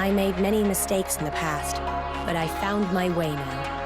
I made many mistakes in the past, but I found my way now.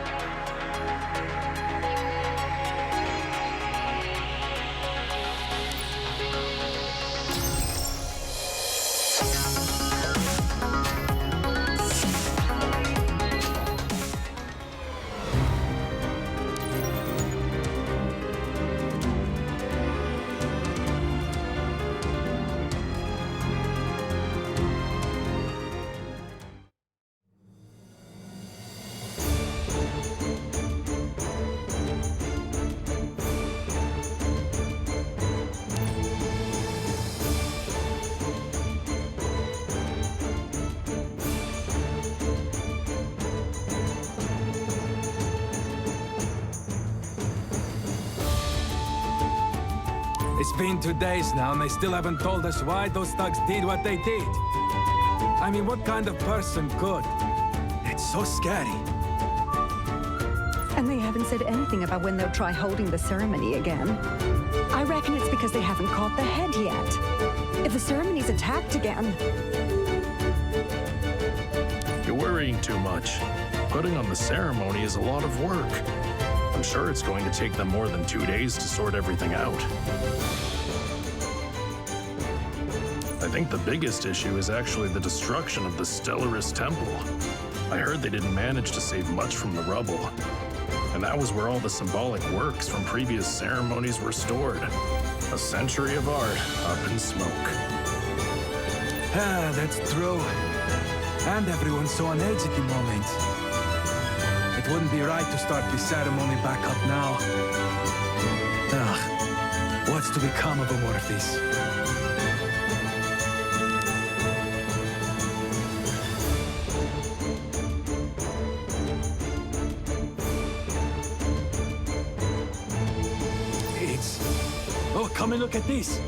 It's been 2 days now, and they still haven't told us why those thugs did what they did. I mean, what kind of person could? It's so scary. And they haven't said anything about when they'll try holding the ceremony again. I reckon it's because they haven't caught the head yet. If the ceremony's attacked again... You're worrying too much. Putting on the ceremony is a lot of work. I'm sure it's going to take them more than 2 days to sort everything out. I think the biggest issue is actually the destruction of the Stellaris Temple. I heard they didn't manage to save much from the rubble. And that was where all the symbolic works from previous ceremonies were stored. A century of art up in smoke. Ah, that's true. And everyone's so on edge at the moment. It wouldn't be right to start the ceremony back up now. Ugh, what's to become of Amorphis? Oh, come and look at this!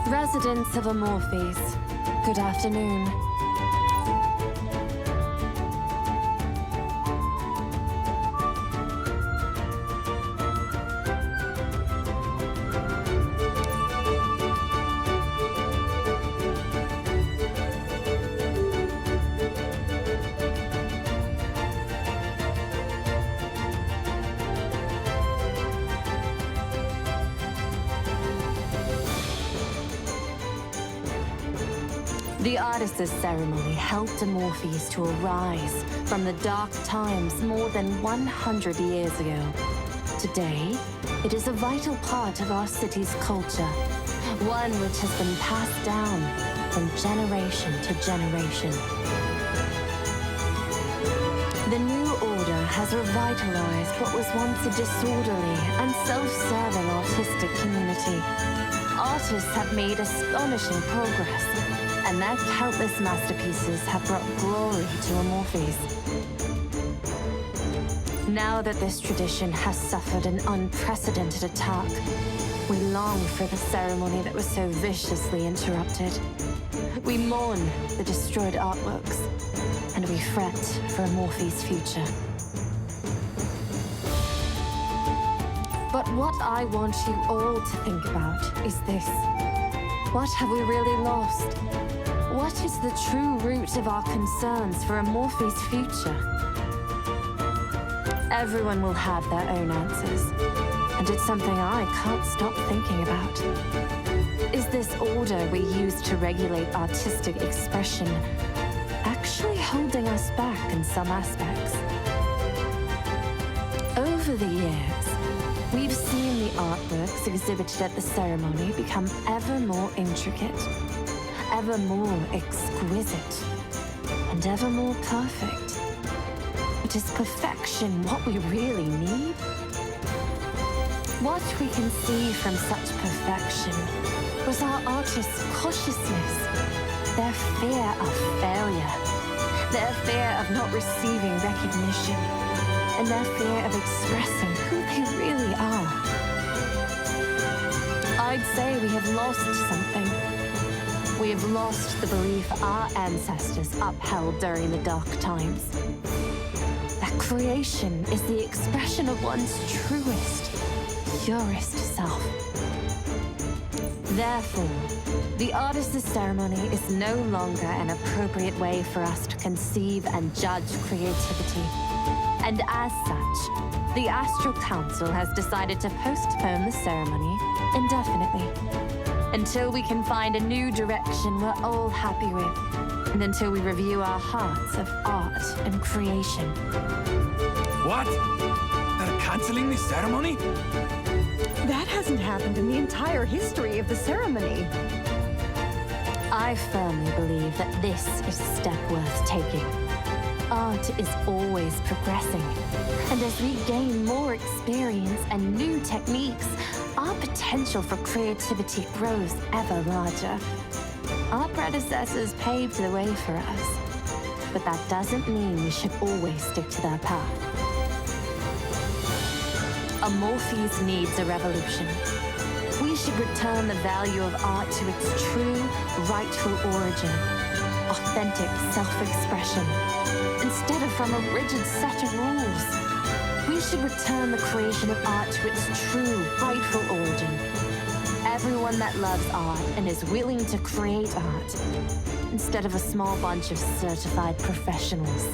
Residents of Amorphis, good afternoon. The Artists' ceremony helped Amorphis to arise from the dark times more than 100 years ago. Today, it is a vital part of our city's culture, one which has been passed down from generation to generation. The new order has revitalized what was once a disorderly and self-serving artistic community. Artists have made astonishing progress, and their countless masterpieces have brought glory to Amorphis. Now that this tradition has suffered an unprecedented attack, we long for the ceremony that was so viciously interrupted. We mourn the destroyed artworks, and we fret for Amorphis' future. But what I want you all to think about is this. What have we really lost? What is the true root of our concerns for Amorphis' future? Everyone will have their own answers, and it's something I can't stop thinking about. Is this order we use to regulate artistic expression actually holding us back in some aspects? Over the years, we've seen the artworks exhibited at the ceremony become ever more intricate, ever more exquisite, and ever more perfect. But is perfection what we really need? What we can see from such perfection was our artists' cautiousness, their fear of failure, their fear of not receiving recognition, and their fear of expressing who they really are. I'd say we have lost something. We have lost the belief our ancestors upheld during the dark times. That Creation is the expression of one's truest, purest self. Therefore, the artist's ceremony is no longer an appropriate way for us to conceive and judge creativity. And as such, the Astral Council has decided to postpone the ceremony indefinitely, until we can find a new direction we're all happy with, and until we review our hearts of art and creation. What? They're canceling the ceremony? That hasn't happened in the entire history of the ceremony. I firmly believe that this is a step worth taking. Art is always progressing, and as we gain more experience and new techniques, our potential for creativity grows ever larger. Our predecessors paved the way for us, but that doesn't mean we should always stick to their path. Amorphes needs a revolution. We should return the value of art to its true, rightful origin, authentic self-expression, instead of from a rigid set of rules. We should return the creation of art to its true, rightful origin. Everyone that loves art and is willing to create art, instead of a small bunch of certified professionals.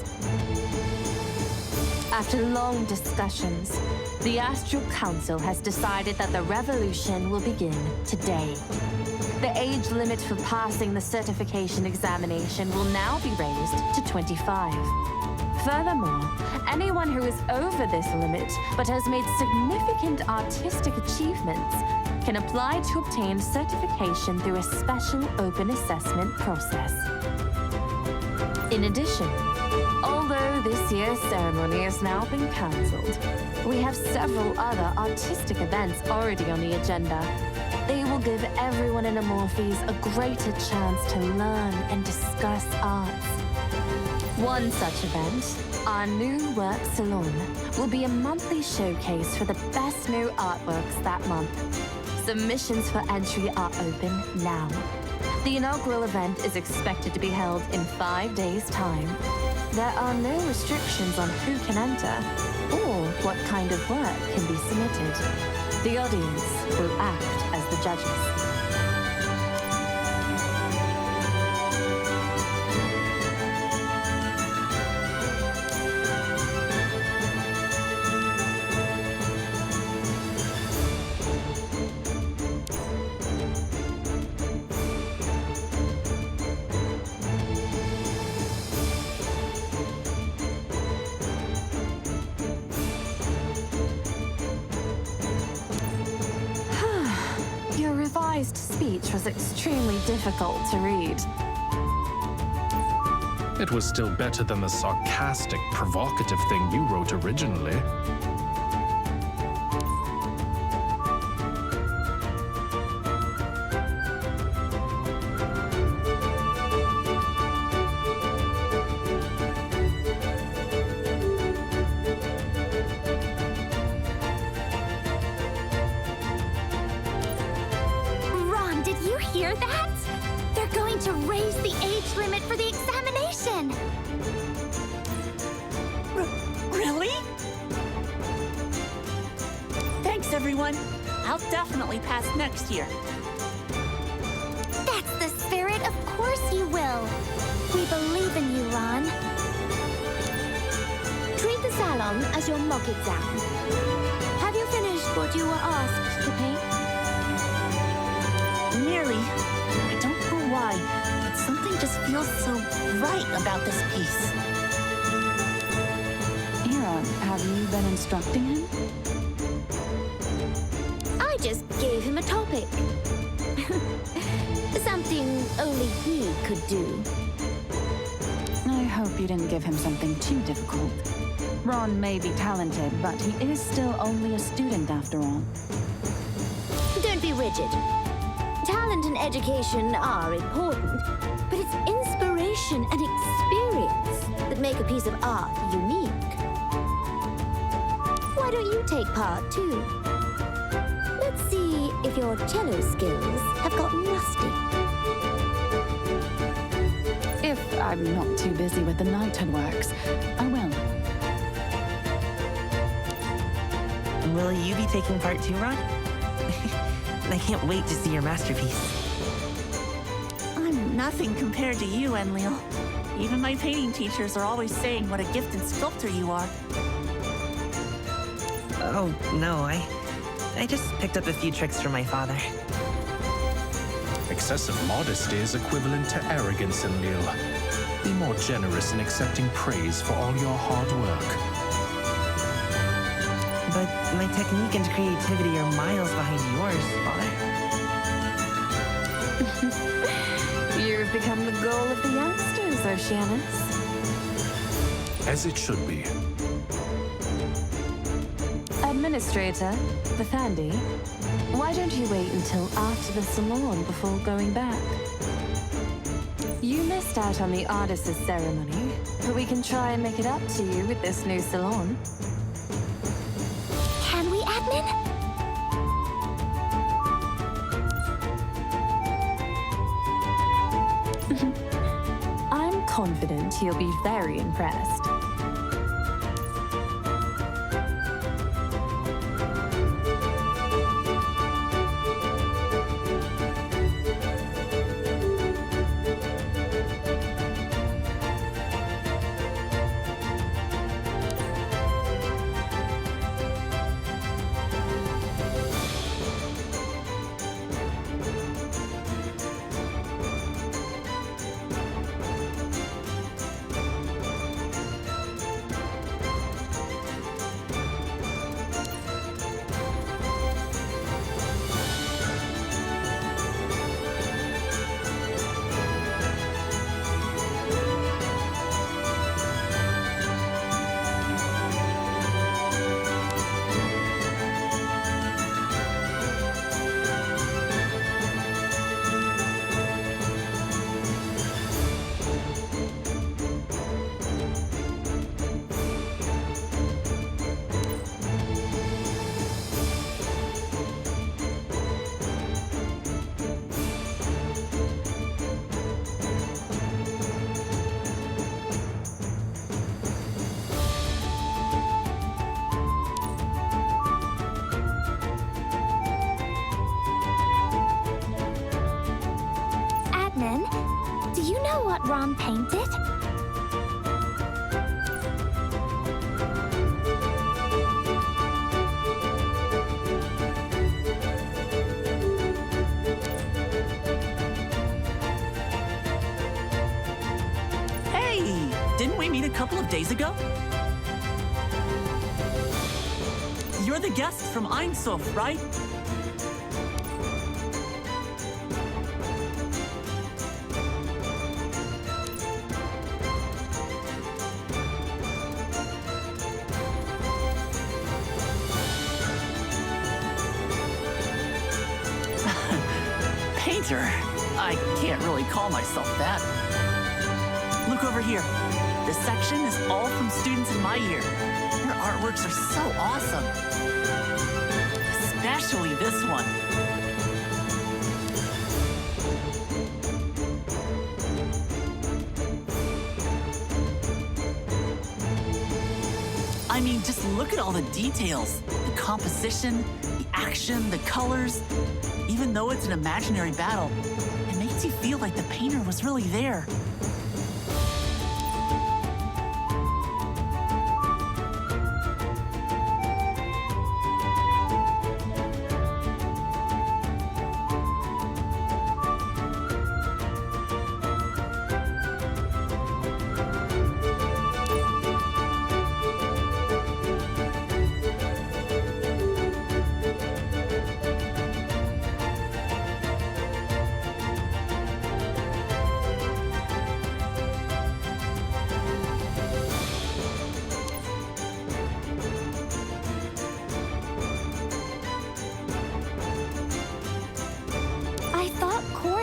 After long discussions, the Astral Council has decided that the revolution will begin today. The age limit for passing the certification examination will now be raised to 25. Furthermore, anyone who is over this limit but has made significant artistic achievements can apply to obtain certification through a special open assessment process. In addition, although this year's ceremony has now been cancelled, we have several other artistic events already on the agenda. They will give everyone in Amorphes a greater chance to learn and discuss arts. One such event, our new work salon, will be a monthly showcase for the best new artworks that month. Submissions for entry are open now. The inaugural event is expected to be held in 5 days' time. There are no restrictions on who can enter or what kind of work can be submitted. The audience will act as the judges. Speech was extremely difficult to read. It was still better than the sarcastic, provocative thing you wrote originally. Hear that? They're going to raise the age limit for the examination! Really? Thanks, everyone. I'll definitely pass next year. That's the spirit, of course you will. We believe in you, Ron. Treat the salon as your mock exam. Have you finished what you were asked to paint? Nearly. I don't know why, but something just feels so right about this piece. Aaron, have you been instructing him? I just gave him a topic. Something only he could do. I hope you didn't give him something too difficult. Ron may be talented, but he is still only a student after all. Don't be rigid. Talent and education are important, but it's inspiration and experience that make a piece of art unique. Why don't you take part, too? Let's see if your cello skills have gotten rusty. If I'm not too busy with the knighthood works, I will. Will you be taking part too, Ron? I can't wait to see your masterpiece. I'm nothing compared to you, Enlil. Even my painting teachers are always saying what a gifted sculptor you are. Oh, no, I just picked up a few tricks from my father. Excessive modesty is equivalent to arrogance, Enlil. Be more generous in accepting praise for all your hard work. But my technique and creativity are miles behind yours, Father. You've become the goal of the youngsters, Oceanus. As it should be. Administrator, Bethandi, why don't you wait until after the salon before going back? You missed out on the artist's ceremony, but we can try and make it up to you with this new salon. Can we, admin? I'm confident you'll be very impressed. Do you know what Ron painted? Hey! Didn't we meet a couple of days ago? You're the guest from Einsof, right? Painter? I can't really call myself that. Look over here. This section is all from students in my year. Their artworks are so awesome. Especially this one. I mean, just look at all the details. The composition, the action, the colors. Even though it's an imaginary battle, it makes you feel like the painter was really there.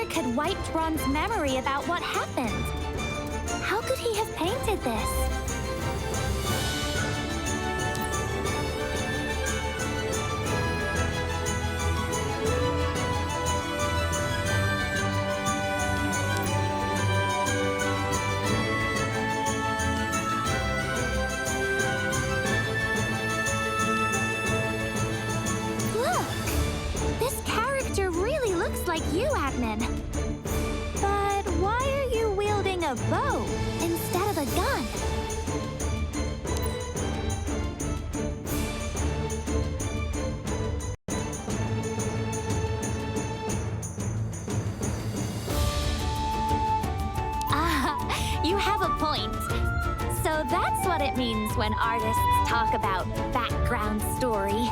Had wiped Ron's memory about what happened. How could he have painted this? like you, admin. But why are you wielding a bow instead of a gun? You have a point. So that's what it means when artists talk about background story.